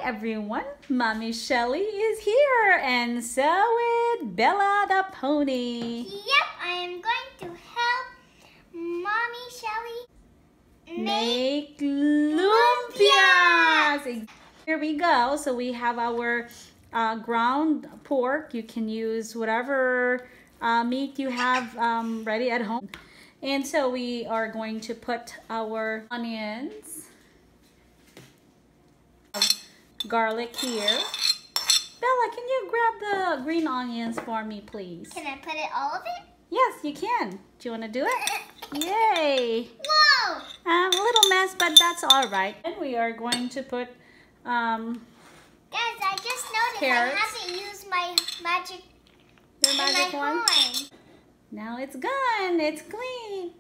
everyone, Mommy Shelly is here, and so is Bella the pony. Yep, I am going to help Mommy Shelly make lumpias. Here we go. So we have our ground pork. You can use whatever meat you have ready at home. And so we are going to put our onions, garlic here. Bella, can you grab the green onions for me, please? Can I put it all of it? Yes, you can. Do you want to do it? Yay! Whoa! A little mess, but that's all right. And we are going to put Guys, I just noticed carrots. I haven't used my magic one. horn. Now it's gone. It's clean.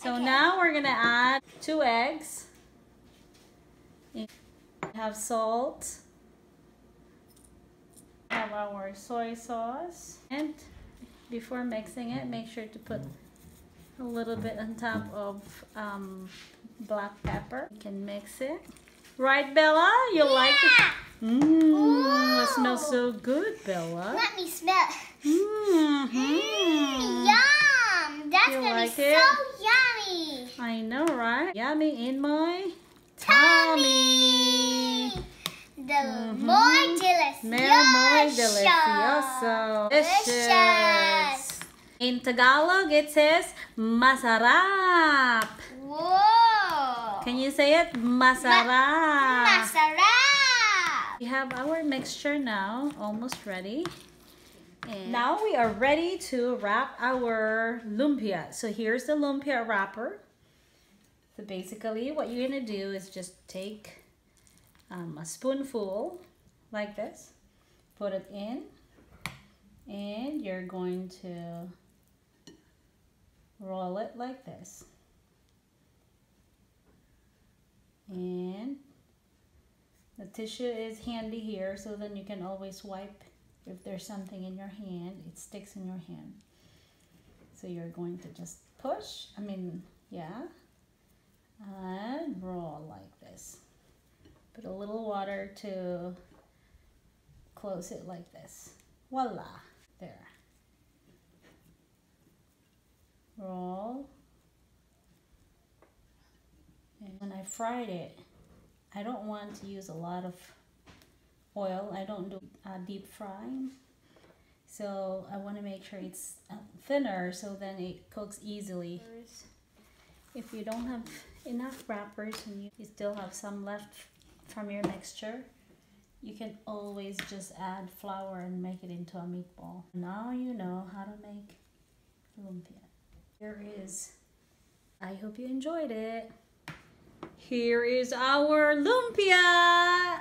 So Okay. now we're gonna add 2 eggs. We have salt. Have our soy sauce. And before mixing it, make sure to put a little bit on top of black pepper. You can mix it. Right, Bella? You like it? Mmm, it smells so good, Bella. Let me smell. Mm-hmm. Yum! That's You gonna like be it? so yummy. I know, right? Yummy in my tummy. More delicious. Muy delicioso. Delicious. In Tagalog, it says masarap. Whoa! Can you say it? Masarap. Masarap! We have our mixture now, almost ready. And now we are ready to wrap our lumpia. So here's the lumpia wrapper. So basically what you're gonna do is just take a spoonful like this, put it in, and you're going to roll it like this. And the tissue is handy here, so then you can always wipe if there's something in your hand, it sticks in your hand. So you're going to just push, and roll like this. Put a little water to close it like this. Voila, there. Roll. And when I fried it, I don't want to use a lot of oil. I don't do deep frying. So I want to make sure it's thinner so then it cooks easily. If you don't have enough wrappers and you still have some left from your mixture, you can always just add flour and make it into a meatball. Now you know how to make lumpia. Here is, I hope you enjoyed it. Here is our lumpia.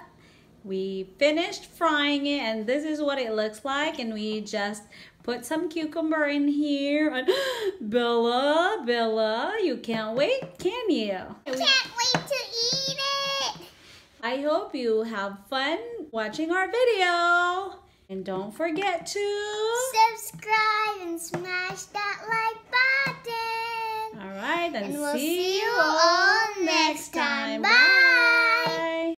We finished frying it and this is what it looks like, and we just put some cucumber in here. And Bella, you can't wait, can you? Can't wait to eat it. I hope you have fun watching our video. And don't forget to subscribe and smash that like button. All right, and we'll see you all next time. Bye.